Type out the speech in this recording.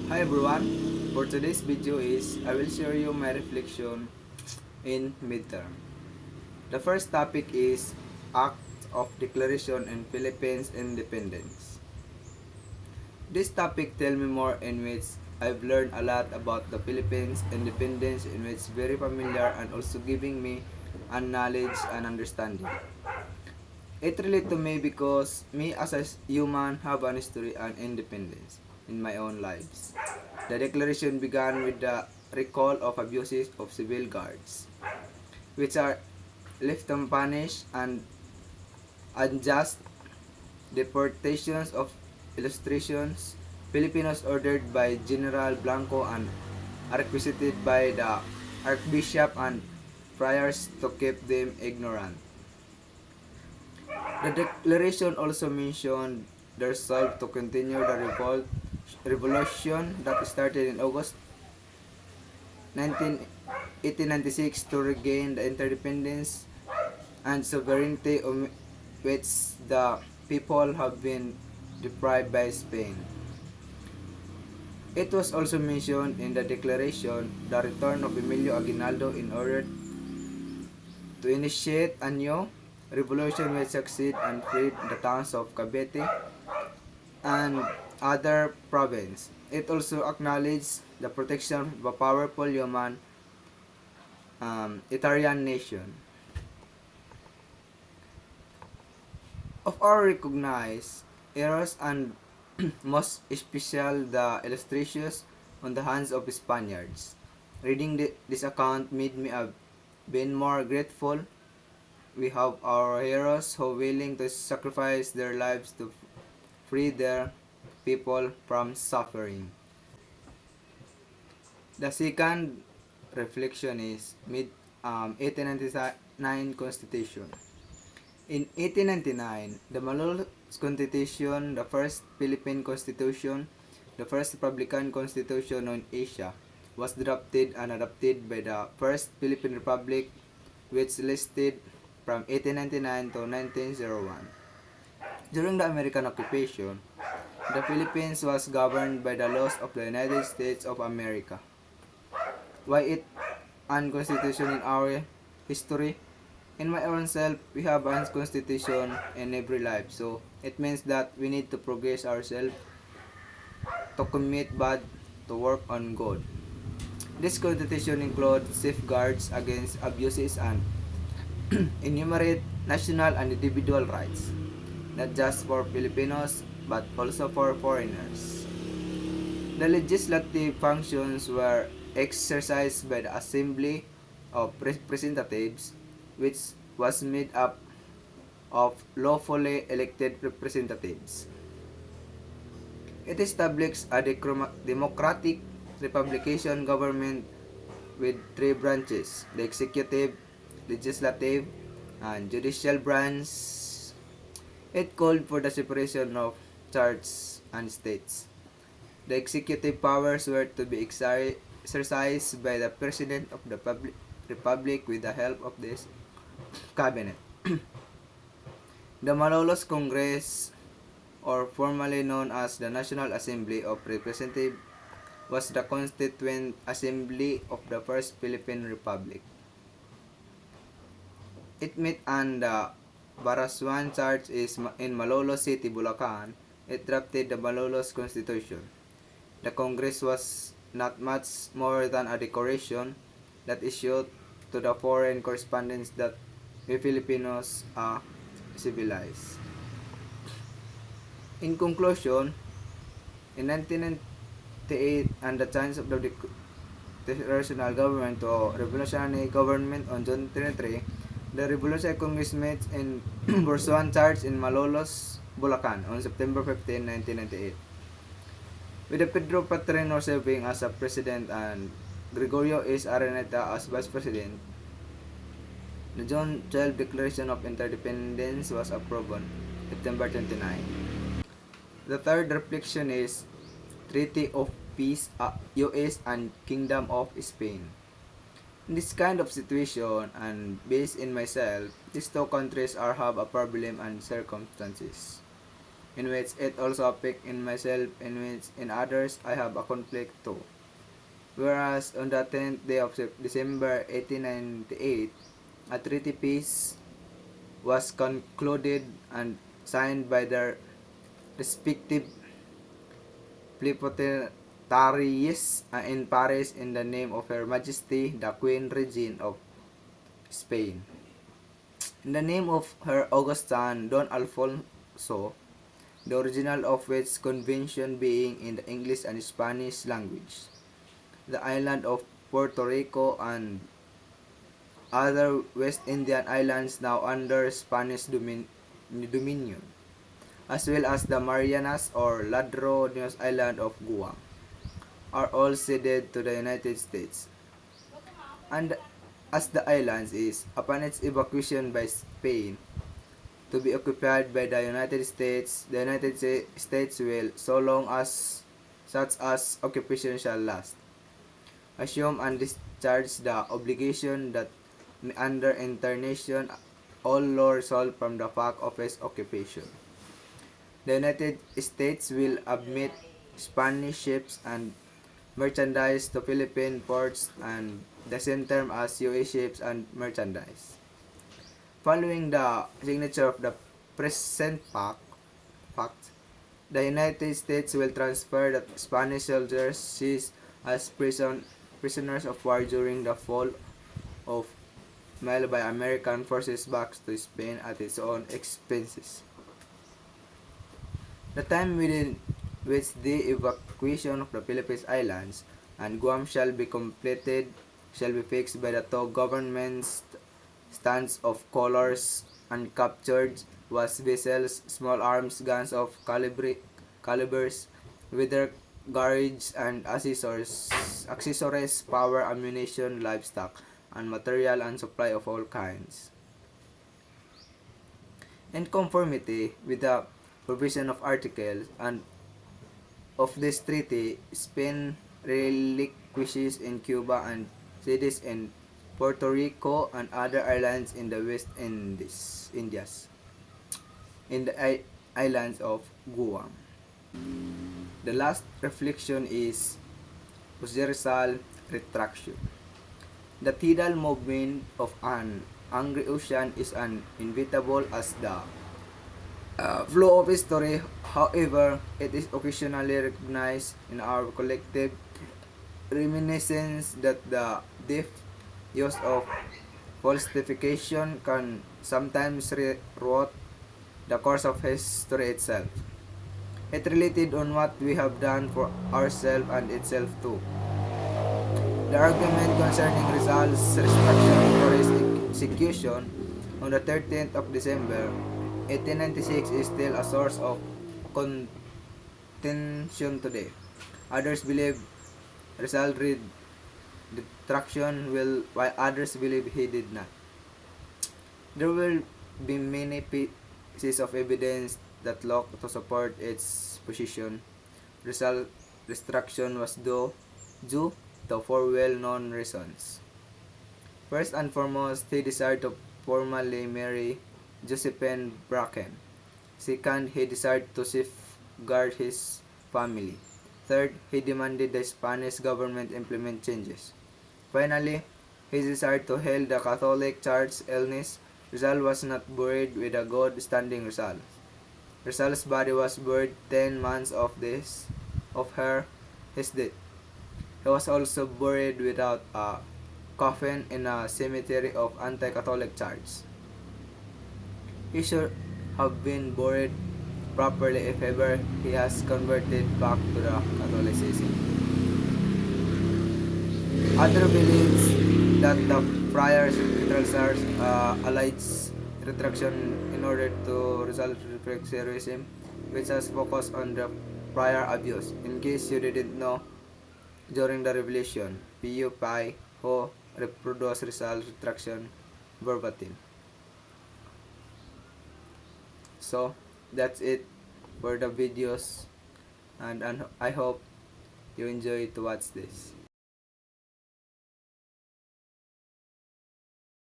Hi everyone, for today's video I will share you my reflection in midterm. The first topic is Act of Declaration in Philippines Independence. This topic tell me more in which I've learned a lot about the Philippines independence in which very familiar and also giving me a knowledge and understanding. It relate to me because me as a human have an history and independence in my own lives. The declaration began with the recall of abuses of civil guards, which are left unpunished and unjust deportations of illustrations, Filipinos ordered by General Blanco and requisited by the Archbishop and friars to keep them ignorant. The declaration also mentioned their resolve to continue the revolution that started in August 1896 to regain the interdependence and sovereignty of which the people have been deprived by Spain. It was also mentioned in the declaration the return of Emilio Aguinaldo in order to initiate a new revolution which succeed and freed the towns of Cavite and other province. It also acknowledged the protection of a powerful human Italian nation. Of our recognized errors and most especially the illustrations on the hands of Spaniards. Reading this account made me been more grateful. We have our heroes who willing to sacrifice their lives to free their people from suffering. The second reflection is mid 1899 Constitution. In 1899, the Malolos Constitution, the first Philippine Constitution, the first Republican Constitution in Asia, was drafted and adopted by the First Philippine Republic, which lasted from 1899 to 1901. During the American occupation, the Philippines was governed by the laws of the United States of America. Why it an constitution in our history? In my own self, we have a constitution in every life. So, it means that we need to progress ourselves, to commit bad, to work on good. This constitution includes safeguards against abuses and enumerate national and individual rights, not just for Filipinos, but also for foreigners. The legislative functions were exercised by the Assembly of Representatives, which was made up of lawfully elected representatives. It established a democratic republican government with three branches: the executive, legislative, and judicial branch. It called for the separation of church and states. The executive powers were to be exercised by the President of the Republic with the help of this cabinet. The Malolos Congress, or formerly known as the National Assembly of Representatives, was the constituent assembly of the First Philippine Republic. It met on the Barasuan Church is in Malolos City, Bulacan. It drafted the Malolos Constitution. The Congress was not much more than a decoration that issued to the foreign correspondents that we Filipinos are civilized. In conclusion, in 1998 and the chance of the declarational government to revolutionary government on June 23, the Revolutionary Congress met in Bursuan Church in Malolos, Bulacan on September 15, 1998. With the Pedro Patrino serving as a president and Gregorio S. Araneta as vice president, the June 12 Declaration of Interdependence was approved on September 29. The third reflection is Treaty of Peace, U.S. and Kingdom of Spain. In this kind of situation and based in myself, these two countries are have a problem and circumstances. in which it also affects in myself, in which in others I have a conflict too. Whereas on the 10th day of December 1898, a treaty peace was concluded and signed by their respective plenipotentiaries in Paris in the name of Her Majesty the Queen Regent of Spain. In the name of her august son, Don Alfonso, the original of which convention being in the English and Spanish language, the island of Puerto Rico and other West Indian islands now under Spanish dominion, as well as the Marianas or Ladrones Island of Guam, are all ceded to the United States. And as the islands is, upon its evacuation by Spain, to be occupied by the United States will, so long as such as occupation shall last, assume and discharge the obligation that under internation all law result from the fact of its occupation. The United States will admit Spanish ships and merchandise to Philippine ports and the same term as US ships and merchandise. Following the signature of the present pact, the United States will transfer the Spanish soldiers seized as prisoners of war during the fall of Manila by American forces back to Spain at its own expenses. The time within which the evacuation of the Philippine Islands and Guam shall be completed shall be fixed by the two governments' stands of colors and captured was vessels, small arms, guns of calibers, with their garage and accessories, power, ammunition, livestock, and material and supply of all kinds. In conformity with the provision of articles and of this treaty, Spain relinquishes in Cuba and cities in Puerto Rico and other islands in the West Indies, in the islands of Guam. The last reflection is Rizal retraction. The tidal movement of an angry ocean is as inevitable as the flow of history. However, it is occasionally recognized in our collective reminiscence that the deft use of falsification can sometimes rewrite the course of history itself. It related on what we have done for ourselves and itself too. The argument concerning Rizal's restriction for his execution on the 13th of December 1896 is still a source of contention today. Others believe Rizal read detraction while others believe he did not. There will be many pieces of evidence that look to support its position. Rizal's destruction was due to four well-known reasons. First and foremost, he desired to formally marry Josephine Bracken. Second, he desired to safeguard his family. Third, he demanded the Spanish government implement changes. Finally, he desired to heal the Catholic Church's illness. Rizal was not buried with a good standing Rizal. Rizal's body was buried 10 months of his death. He was also buried without a coffin in a cemetery of anti-Catholic Church. He should have been buried properly if ever he has converted back to the Catholicism. Other believes that the friars alleged retraction in order to resolve refractorism, which has focused on the prior abuse. In case you didn't know, during the Revolution, Pio Pi who reproduced Rizal's retraction verbatim. So that's it for the videos, and I hope you enjoy to watch this.